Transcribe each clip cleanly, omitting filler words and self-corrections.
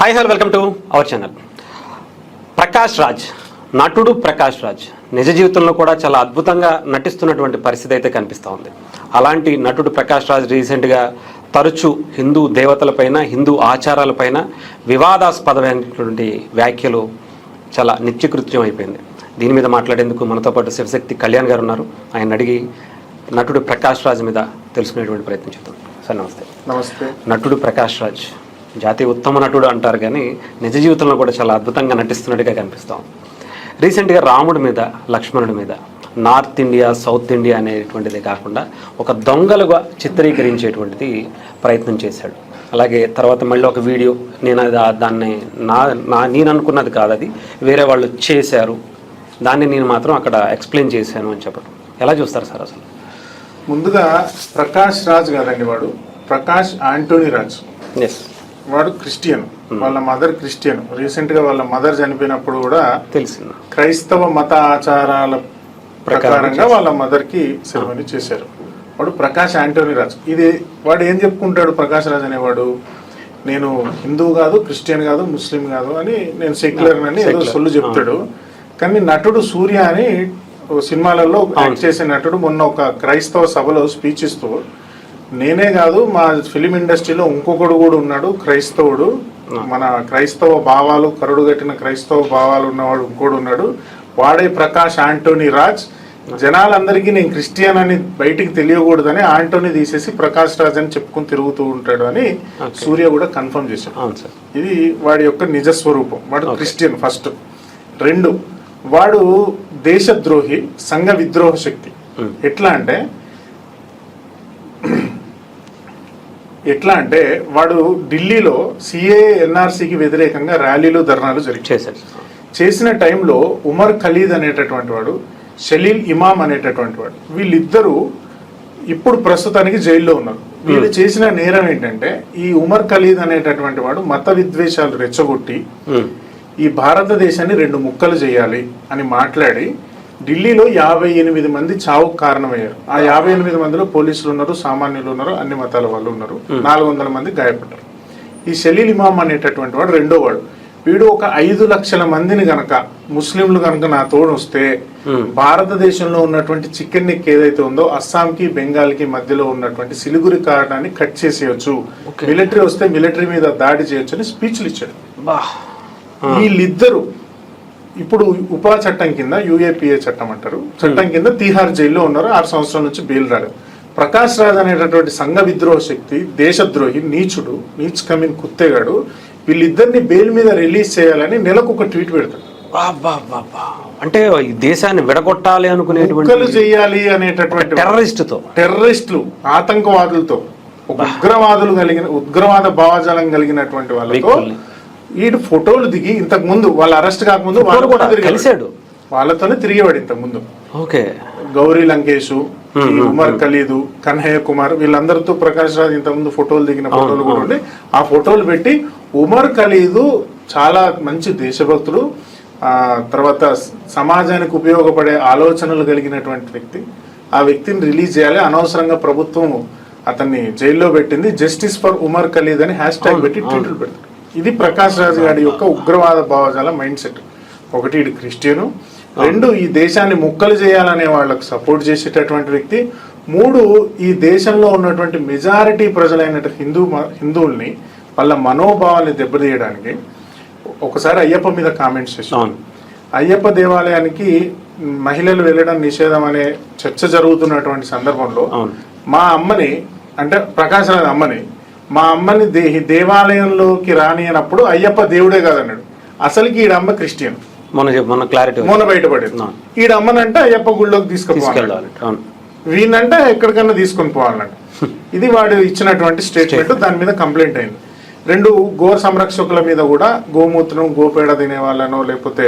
Hi hello welcome to our channel. Prakash Raj, నటుడు ప్రకాష్ రాజ్ నిజ జీవితంలో కూడా చాలా అద్భుతంగా నటిస్తున్నటువంటి పరిస్థితి అయితే కనిపిస్తూ ఉంది. అలాంటి నటుడు ప్రకాష్ రాజ్ రీసెంట్గా తరచూ హిందూ దేవతలపైన, హిందూ ఆచారాలపైన వివాదాస్పదమైనటువంటి వ్యాఖ్యలు చాలా నిత్యకృత్యం అయిపోయింది. దీని మీద మాట్లాడేందుకు మనతో పాటు శివశక్తి కళ్యాణ్ గారు ఉన్నారు. ఆయన అడిగి నటుడు ప్రకాష్ రాజ్ మీద తెలుసుకునేటువంటి ప్రయత్నం చేద్దాం. సార్ నమస్తే. నమస్తే. నటుడు ప్రకాష్ రాజ్ జాతీయ ఉత్తమ నటుడు అంటారు, కానీ నిజ జీవితంలో కూడా చాలా అద్భుతంగా నటిస్తున్నట్టుగా కనిపిస్తాం. రీసెంట్గా రాముడి మీద, లక్ష్మణుడి మీద నార్త్ ఇండియా, సౌత్ ఇండియా అనేటువంటిది కాకుండా ఒక దొంగలుగా చిత్రీకరించేటువంటిది ప్రయత్నం చేశాడు. అలాగే తర్వాత మళ్ళీ ఒక వీడియో, నేను దాన్ని నేను అనుకున్నది కాదు, అది వేరే వాళ్ళు చేశారు, దాన్ని నేను మాత్రం అక్కడ ఎక్స్ప్లెయిన్ చేశాను అని చెప్పడం ఎలా చూస్తారు సార్? అసలు ముందుగా ప్రకాష్ రాజ్ కాదండి, వాడు ప్రకాష్ ఆంటోనీ రాజ్. ఎస్, వాడు క్రిస్టియన్, వాళ్ళ మదర్ క్రిస్టియన్. రీసెంట్ గా వాళ్ళ మదర్ చనిపోయినప్పుడు కూడా తెలిసింది, క్రైస్తవ మత ఆచారాల ప్రకారంగా వాళ్ళ మదర్ కి సెరమనీ చేశారు. వాడు ప్రకాష్ ఆంటోనీ రాజ్. ఇది వాడు ఏం చెప్పుకుంటాడు ప్రకాష్ రాజ్ అనేవాడు, నేను హిందూ కాదు, క్రిస్టియన్ కాదు, ముస్లిం కాదు అని, నేను సెక్యులర్ అని ఏదో సొల్లు చెప్తాడు. కానీ నటుడు సూర్య అని సినిమాలలో యాక్ట్ చేసే నటుడు మొన్న ఒక క్రైస్తవ సభలో స్పీచ్ ఇస్తూ, నేనే కాదు మా ఫిలిం ఇండస్ట్రీలో ఇంకొకడు కూడా ఉన్నాడు క్రైస్తవుడు, మన క్రైస్తవ భావాలు కరుడు కట్టిన క్రైస్తవ భావాలు ఉన్నవాడు ఇంకోడు ఉన్నాడు, వాడే ప్రకాష్ ఆంటోనీ రాజ్. జనాలందరికీ నేను క్రిస్టియన్ అని బయటికి తెలియకూడదని ఆంటోనీ తీసేసి ప్రకాష్ రాజ్ అని చెప్పుకుని తిరుగుతూ ఉంటాడు అని సూర్య కూడా కన్ఫర్మ్ చేశాడు. ఇది వాడి యొక్క నిజస్వరూపం. వాడు క్రిస్టియన్ ఫస్ట్. రెండు, వాడు దేశద్రోహి, సంఘ విద్రోహ శక్తి. ఎట్లా అంటే వాడు ఢిల్లీలో సిఏ ఎన్ఆర్సీకి వ్యతిరేకంగా ర్యాలీలు, ధర్నాలు చేసిన టైంలో ఉమర్ ఖలీద్ అనేటటువంటి వాడు, షలీల్ ఇమాం అనేటటువంటి వాడు, వీళ్ళిద్దరూ ఇప్పుడు ప్రస్తుతానికి జైల్లో ఉన్నారు. వీళ్ళు చేసిన నేరం ఏంటంటే, ఈ ఉమర్ ఖలీద్ అనేటటువంటి వాడు మత విద్వేషాలు రెచ్చగొట్టి ఈ భారతదేశాన్ని 2 ముక్కలు చేయాలి అని మాట్లాడి ఢిల్లీలో 58 మంది చావుకు కారణమయ్యారు. ఆ 58 మందిలో పోలీసులు ఉన్నారు, సామాన్యులు ఉన్నారు, అన్ని మతాల వాళ్ళు ఉన్నారు. 400 మంది గాయపడ్డారు. ఈ షలీల్ ఇమాం అనేటటువంటి వాడు రెండో వాడు. వీడు ఒక 5 లక్షల మందిని గనక, ముస్లింలు గనక నా తోడు వస్తే భారతదేశంలో ఉన్నటువంటి చికెన్ నెక్ ఏదైతే ఉందో అస్సాంకి బెంగాల్కి మధ్యలో ఉన్నటువంటి సిలిగురి కారణాన్ని కట్ చేసేయచ్చు, మిలిటరీ వస్తే మిలిటరీ మీద దాడి చేయొచ్చు అని స్పీచ్లు ఇచ్చాడు. వీళ్ళిద్దరూ ఇప్పుడు ఉపా చట్టం కింద, యూఏపీఏ చట్టం అంటారు, చట్టం కింద తీహార్ జైల్లో ఉన్నారు. 6 సంవత్సరాల నుంచి బెయిల్ రాలేదు. ప్రకాష్ రాజ్ అనేటటువంటి సంఘ విద్రోహ శక్తి, దేశద్రోహి, నీచుడు, నీచ్ కమీన్ కుత్తేగాడు, వీళ్ళిద్దరిని బెయిల్ మీద రిలీజ్ చేయాలని నెలకు ఒక ట్వీట్ పెడతాడు. అంటే ఈ దేశాన్ని విడగొట్టాలి అనుకునేటువంటి, చేయాలి అనేటటువంటి టెర్రరిస్టులు, ఆతంకవాదులతో, ఉగ్రవాద భావజాలం కలిగినటువంటి వాళ్ళతో వీడు ఫోటోలు దిగి, ఇంతకు ముందు వాళ్ళ అరెస్ట్ కాకముందు కలిశాడు, వాళ్ళతోనే తిరిగేవాడు. ఇంతకు ముందు గౌరీ లంకేష్, ఉమర్ ఖలీదు, కన్హయ్య కుమార్, వీళ్ళందరితో ప్రకాష్ రాజ్ ఇంతకుముందు ఫోటోలు దిగిన ఫోటోలు కూడా ఉండి ఆ ఫోటోలు పెట్టి, ఉమర్ ఖలీదు చాలా మంచి దేశభక్తుడు, తర్వాత సమాజానికి ఉపయోగపడే ఆలోచనలు కలిగినటువంటి వ్యక్తి, ఆ వ్యక్తిని రిలీజ్ చేయాలి, అనవసరంగా ప్రభుత్వం అతన్ని జైల్లో పెట్టింది, జస్టిస్ ఫర్ ఉమర్ ఖలీద్ అని హ్యాష్ ట్యాగ్ పెట్టి ట్వీట్లు పెడతాడు. ఇది ప్రకాష్ రాజ్ గారి యొక్క ఉగ్రవాద భావజాల మైండ్ సెట్. ఒకటి, ఇది క్రిస్టియను. 2, ఈ దేశాన్ని ముక్కలు చేయాలనే వాళ్ళకు సపోర్ట్ చేసేటటువంటి వ్యక్తి. 3, ఈ దేశంలో ఉన్నటువంటి మెజారిటీ ప్రజలైన హిందువుల్ని, వాళ్ళ మనోభావాల్ని దెబ్బతీయడానికి ఒకసారి అయ్యప్ప మీద కామెంట్స్ చేశాను. అయ్యప్ప దేవాలయానికి మహిళలు వెళ్ళడం నిషేధం అనే చర్చ జరుగుతున్నటువంటి సందర్భంలో మా అమ్మని, అంటే ప్రకాష్ రాజ్ అమ్మని, మా అమ్మని దేవాలయంలోకి రానియనప్పుడు అయ్యప్ప దేవుడే కాదన్నాడు. అసలుకి ఈడమ్మ క్రిస్టియన్, మొన్న బయటపడింది. ఈడమ్మనంటే అయ్యప్ప గుళ్ళోకి తీసుకుపోవాలి, వీళ్ళంటే ఎక్కడికన్నా తీసుకొని పోవాలంట. ఇది వాడు ఇచ్చినటువంటి స్టేట్మెంట్. దాని మీద కంప్లైంట్ అయింది. 2, గో సంరక్షకుల మీద కూడా గోమూత్రం, గోపేడ తినే వాళ్ళనో లేకపోతే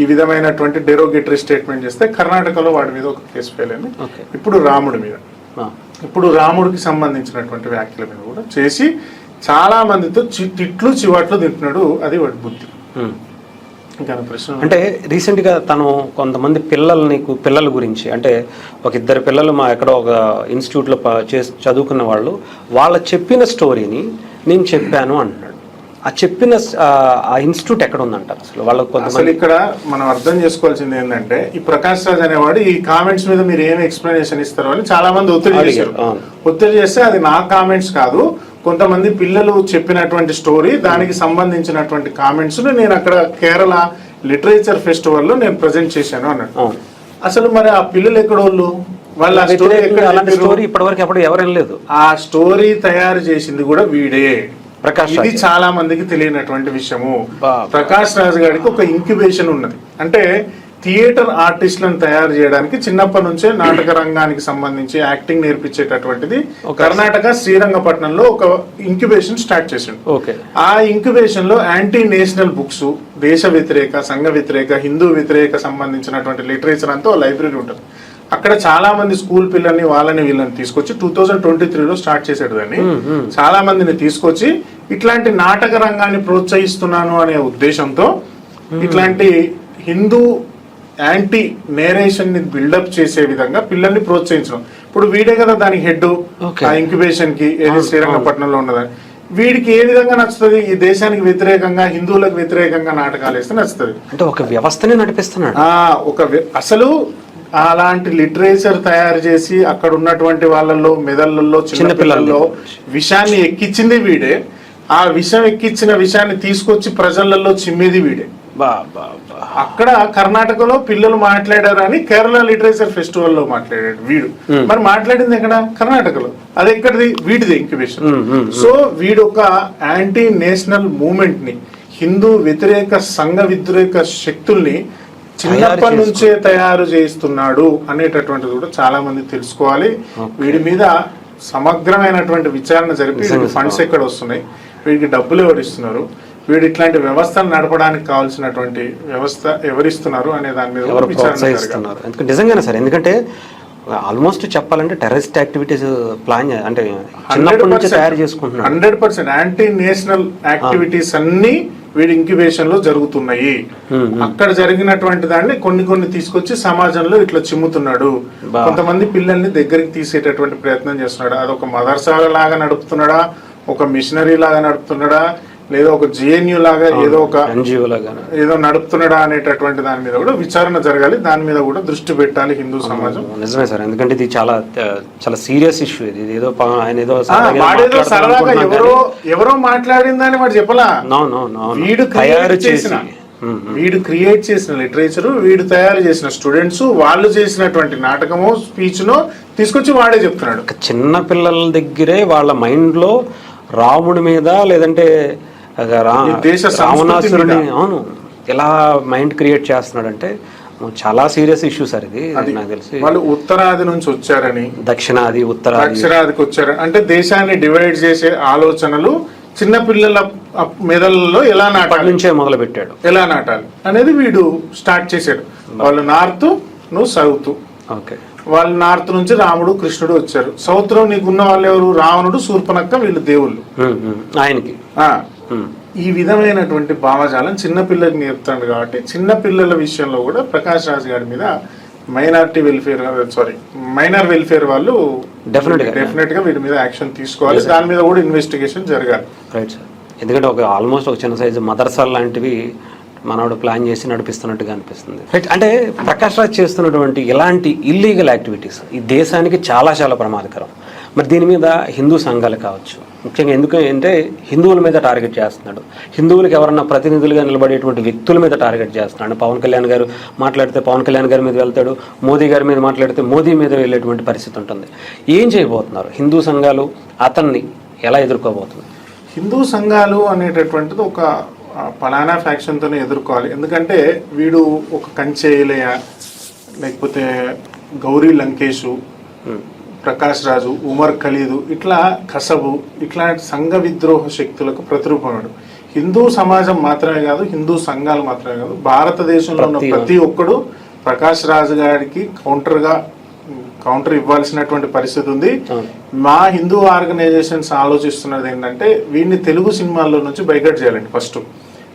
ఈ విధమైనటువంటి డెరోగేటరీ స్టేట్మెంట్ చేస్తే కర్ణాటకలో వాడి మీద ఒక కేసు ఫెయిల్ అయింది. ఇప్పుడు రాముడి మీద, ఇప్పుడు రాముడికి సంబంధించినటువంటి వ్యాఖ్యల మీద కూడా చేసి చాలా మందితో తిట్లు చివాట్లు తింటున్నాడు. అది వాడి బుద్ధి. అంటే రీసెంట్గా తను కొంతమంది పిల్లల గురించి, అంటే ఒక 2 పిల్లలు మా ఎక్కడో ఒక ఇన్స్టిట్యూట్లో చదువుకున్న వాళ్ళు, వాళ్ళ చెప్పిన స్టోరీని నేను చెప్పాను అంటున్నాడు. ఆ చెప్పిన ఆ ఇన్స్టిట్యూట్ ఎక్కడ ఉందంటారు అసలు వాళ్ళకు? అసలు ఇక్కడ మనం అర్థం చేసుకోవాల్సింది ఏంటంటే, ఈ ప్రకాష్ రాజ్ అనేవాడు ఈ కామెంట్స్ మీద మీరు ఏం ఎక్స్ప్లెనేషన్ ఇస్తారు అని చాలా మంది ఒత్తిడి చేశారు. ఒత్తిడి చేస్తే అది నా కామెంట్స్ కాదు, కొంతమంది పిల్లలు చెప్పినటువంటి స్టోరీ, దానికి సంబంధించినటువంటి కామెంట్స్ నేను అక్కడ కేరళ లిటరేచర్ ఫెస్టివల్ లో నేను ప్రజెంట్ చేశాను అన్నాడు. అసలు మరి ఆ పిల్లలు ఎక్కడోళ్ళు, వాళ్ళ స్టోరీ ఇప్పటివరకు ఎప్పుడు ఎవరేం లేదు. ఆ స్టోరీ తయారు చేసింది కూడా వీడే, ప్రకాష్. ఇది చాలా మందికి తెలియనటువంటి విషయము. ప్రకాష్ రాజ్ గారికి ఒక ఇంక్యుబేషన్ ఉన్నది. అంటే థియేటర్ ఆర్టిస్టులను తయారు చేయడానికి చిన్నప్పటి నుంచే నాటక రంగానికి సంబంధించి యాక్టింగ్ నేర్పించేటటువంటిది కర్ణాటక శ్రీరంగపట్నంలో ఒక ఇంక్యుబేషన్ స్టార్ట్ చేసిండు. ఆ ఇంక్యుబేషన్ లో యాంటీ నేషనల్ బుక్స్, దేశ వ్యతిరేక, సంఘ వ్యతిరేక, హిందూ వ్యతిరేక సంబంధించినటువంటి లిటరేచర్ అంతా లైబ్రరీ ఉంటుంది. అక్కడ చాలా మంది స్కూల్ పిల్లల్ని వాళ్ళని వీళ్ళని తీసుకొచ్చి 2023లో స్టార్ట్ చేసాడు. దాన్ని చాలా మందిని తీసుకొచ్చి ఇట్లాంటి నాటక రంగాన్ని ప్రోత్సహిస్తున్నాను అనే ఉద్దేశంతో ఇట్లాంటి హిందూ యాంటీ నేరేషన్ ని బిల్డప్ చేసే విధంగా పిల్లల్ని ప్రోత్సహించడం. ఇప్పుడు వీడే కదా దానికి హెడ్, ఆ ఇంక్యుబేషన్ కి, ఏది శ్రీరంగపట్నంలో ఉన్నదని. వీడికి ఏ విధంగా నచ్చుతుంది? ఈ దేశానికి వ్యతిరేకంగా, హిందువులకు వ్యతిరేకంగా నాటకాలు వేస్తే నచ్చుతుంది. అంటే ఒక వ్యవస్థని నడిపిస్తున్నాడు. అసలు అలాంటి లిటరేచర్ తయారు చేసి అక్కడ ఉన్నటువంటి వాళ్ళల్లో, మెదళ్ళల్లో, చిన్న పిల్లల్లో విషయాన్ని ఎక్కించింది వీడే. ఆ విషయం ఎక్కించిన విషయాన్ని తీసుకొచ్చి ప్రజలలో చిమ్మేది వీడే. అక్కడ కర్ణాటకలో పిల్లలు మాట్లాడారు అని కేరళ లిటరేచర్ ఫెస్టివల్ లో మాట్లాడాడు వీడు. మరి మాట్లాడింది ఎక్కడ? కర్ణాటకలో. అది ఎక్కడిది? వీడిది ఇంక్యుబేషన్. సో వీడు ఒక యాంటీ నేషనల్ మూవ్మెంట్ ని, హిందూ వ్యతిరేక, సంఘ వ్యతిరేక శక్తుల్ని చిన్నప్పటి నుంచే తయారు చేస్తున్నాడు అనేటటువంటిది కూడా చాలా మంది తెలుసుకోవాలి. వీడి మీద సమగ్రమైనటువంటి విచారణ జరిపి ఫండ్స్ ఎక్కడ వస్తున్నాయి, వీడికి డబ్బులు ఎవరిస్తున్నారు, వీడు ఇట్లాంటి వ్యవస్థను నడపడానికి కావాల్సినటువంటి వ్యవస్థ ఎవరిస్తున్నారు అనే దాని మీద ప్రోత్సహిస్తున్నారు. నిజంగానే సార్, ఎందుకంటే ఆల్మోస్ట్ చెప్పాలంటే టెర్రరిస్ట్ యాక్టివిటీస్ ప్లాన్ అంటే 100% యాంటీ నేషనల్ యాక్టివిటీస్ అన్ని వీడి ఇంక్యుబేషన్ లో జరుగుతున్నాయి. అక్కడ జరిగినటువంటి దాన్ని కొన్ని తీసుకొచ్చి సమాజంలో ఇట్లా చిమ్ముతున్నాడు. కొంతమంది పిల్లల్ని దగ్గరికి తీసేటటువంటి ప్రయత్నం చేస్తున్నాడు. అదొక మదర్సా లాగా నడుపుతున్నాడా, ఒక మిషనరీ లాగా నడుపుతున్నాడా, లేదా ఒక జిఎన్యు లాగా ఏదో ఒక ఎన్జిఓ లాగా ఏదో నడుపుతున్నాడా అనేటటువంటి దాని మీద కూడా విచారణ జరగాలి. దాని మీద కూడా దృష్టి పెట్టాలి హిందూ సమాజం. నిజమే సార్, ఎందుకంటే ఇది చాలా చాలా సీరియస్ ఇష్యూ. ఇది ఏదో ఆయన ఏదో సరదాగా ఎవరో మాట్లాడిందని వాడు చెప్పలా. వీడు క్రియేట్ చేసిన లిటరేచర్, వీడు తయారు చేసిన స్టూడెంట్స్, వాళ్ళు చేసినటువంటి నాటకమో స్పీచ్నో తీసుకొచ్చి వాడే చెప్తున్నాడు. చిన్న పిల్లల దగ్గరే వాళ్ళ మైండ్ లో రాముడి మీద, లేదంటే రావణాసురుని అవును ఎలా మైండ్ క్రియేట్ చేస్తున్నాడంటే చాలా సీరియస్ ఇష్యూ సార్ ఇది. నాకు తెలిసి వాళ్ళు ఉత్తరాది నుంచి వచ్చారని, దక్షిణాదికి వచ్చారని, అంటే దేశాన్ని డివైడ్ చేసే ఆలోచనలు చిన్న పిల్లల మెదళ్ళలో ఎలా నాటాలి నుంచే మొదలు పెట్టాడు, ఎలా నాటాలి అనేది వీడు స్టార్ట్ చేశాడు. వాళ్ళు నార్త్, నువ్వు సౌత్. వాళ్ళు నార్త్ నుంచి రాముడు, కృష్ణుడు వచ్చారు. సౌత్ లో నీకున్న వాళ్ళు ఎవరు? రావణుడు, శూర్పణఖ, వీళ్ళు దేవుళ్ళు ఆయనకి. ఈ విధమైనటువంటి భావజాలం చిన్నపిల్లలకి నేర్పుతాడు. కాబట్టి చిన్నపిల్లల విషయంలో కూడా ప్రకాష్ రాజ్ గారి మీద మైనర్ వెల్ఫేర్ వాళ్ళు డెఫినెట్ గా వీడి మీద యాక్షన్ తీసుకోవాలి. దాని మీద కూడా ఇన్వెస్టిగేషన్ జరగాలి. రైట్ సార్, ఎందుకంటే ఆల్మోస్ట్ ఒక చిన్న సైజు మదర్సాల్ లాంటివి మనోడు ప్లాన్ చేసి నడిపిస్తున్నట్టుగా అనిపిస్తుంది. రైట్, అంటే ప్రకాష్ రాజ్ చేస్తున్నటువంటి ఇలాంటి ఇల్లీగల్ యాక్టివిటీస్ ఈ దేశానికి చాలా చాలా ప్రమాదకరం. మరి దీని మీద హిందూ సంఘాలు కావచ్చు, ముఖ్యంగా ఎందుకంటే హిందువుల మీద టార్గెట్ చేస్తున్నాడు. హిందువులకు ఎవరన్నా ప్రతినిధులుగా నిలబడేటువంటి వ్యక్తుల మీద టార్గెట్ చేస్తున్నాడు. పవన్ కళ్యాణ్ గారు మాట్లాడితే పవన్ కళ్యాణ్ గారి మీద వెళ్తాడు, మోదీ గారి మీద మాట్లాడితే మోదీ మీద వెళ్ళేటువంటి పరిస్థితి ఉంటుంది. ఏం చేయబోతున్నారు హిందూ సంఘాలు? అతన్ని ఎలా ఎదుర్కోబోతున్నారు? హిందూ సంఘాలు అనేటటువంటిది ఒక పలానా ఫ్యాక్షన్తోనే ఎదుర్కోవాలి. ఎందుకంటే వీడు ఒక కంచేయలయ, లేకపోతే గౌరీ లంకేషు, ప్రకాష్ రాజు, ఉమర్ ఖలీదు, ఇట్లా కసబు, ఇట్లాంటి సంఘ విద్రోహ శక్తులకు ప్రతిరూపముడు. హిందూ సమాజం మాత్రమే కాదు, హిందూ సంఘాలు మాత్రమే కాదు, భారతదేశంలో ఉన్న ప్రతి ఒక్కడు ప్రకాష్ రాజు గారికి కౌంటర్ ఇవ్వాల్సినటువంటి పరిస్థితి ఉంది. మా హిందూ ఆర్గనైజేషన్స్ ఆలోచిస్తున్నది ఏంటంటే వీడిని తెలుగు సినిమాల్లో నుంచి బైకట్ చేయాలండి. ఫస్ట్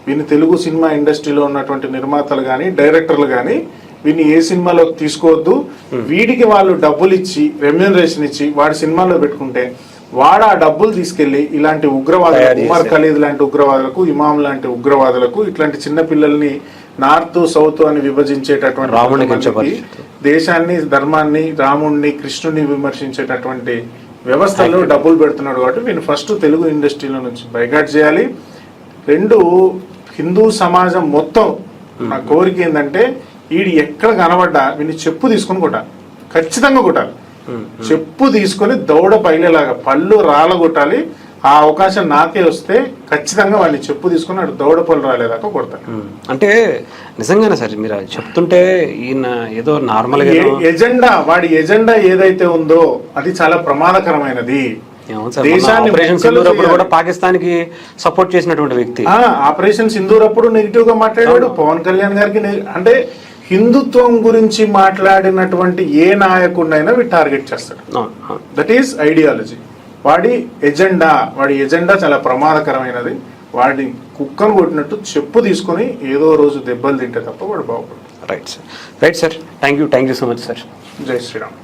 వీడిని తెలుగు సినిమా ఇండస్ట్రీలో ఉన్నటువంటి నిర్మాతలు కానీ, డైరెక్టర్లు కానీ వీడిని ఏ సినిమాలో తీసుకోవద్దు. వీడికి వాళ్ళు డబ్బులు ఇచ్చి, రెమ్యూనరేషన్ ఇచ్చి వాడి సినిమాలో పెట్టుకుంటే వాడు ఆ డబ్బులు తీసుకెళ్లి ఇలాంటి ఉగ్రవాదులకు, ఉమర్ ఖలీద్ లాంటి ఉగ్రవాదులకు, ఇమాం లాంటి ఉగ్రవాదులకు, ఇట్లాంటి చిన్న పిల్లల్ని నార్త్ సౌత్ అని విభజించేటటువంటి దేశాన్ని, ధర్మాన్ని, రాముణ్ణి, కృష్ణుని విమర్శించేటటువంటి వ్యవస్థల్లో డబ్బులు పెడుతున్నాడు. కాబట్టి వీళ్ళు ఫస్ట్ తెలుగు ఇండస్ట్రీలో నుంచి బైకాట్ చేయాలి. 2, హిందూ సమాజం మొత్తం నా కోరిక ఏంటంటే వీడు ఎక్కడ కనబడ్డా వీడిని చెప్పు తీసుకొని కొట్టాలి, ఖచ్చితంగా కొట్టాలి. చెప్పు తీసుకొని దౌడ పైలేలాగా పళ్ళు రాలగొట్టాలి. ఆ అవకాశం నాకే వస్తే ఖచ్చితంగా వాడిని చెప్పు తీసుకుని అటు దౌడ పళ్ళు రాలేదాకా కొడతాను. అంటే నిజంగానే సార్ మీరు అది చెప్తుంటే ఈయన ఏదో నార్మల్ ఎజెండా, వాడి ఎజెండా ఏదైతే ఉందో అది చాలా ప్రమాదకరమైనది. కూడా పాకిస్తాన్ కి సపోర్ట్ చేసినటువంటి వ్యక్తి. ఆపరేషన్ సింధూర్ అప్పుడు నెగిటివ్ గా మాట్లాడాడు పవన్ కళ్యాణ్ గారికి. అంటే హిందుత్వం గురించి మాట్లాడినటువంటి ఏ నాయకుడినైనా వీడు టార్గెట్ చేస్తాడు. That is ideology. వాడి ఎజెండా చాలా ప్రమాదకరమైనది. వాడి కుక్కను కొట్టినట్టు చెప్పు తీసుకొని ఏదో రోజు దెబ్బలు తింటే తప్ప వాడు బాగుపడదు. Right sir, thank you so much sir. Jai Sriram.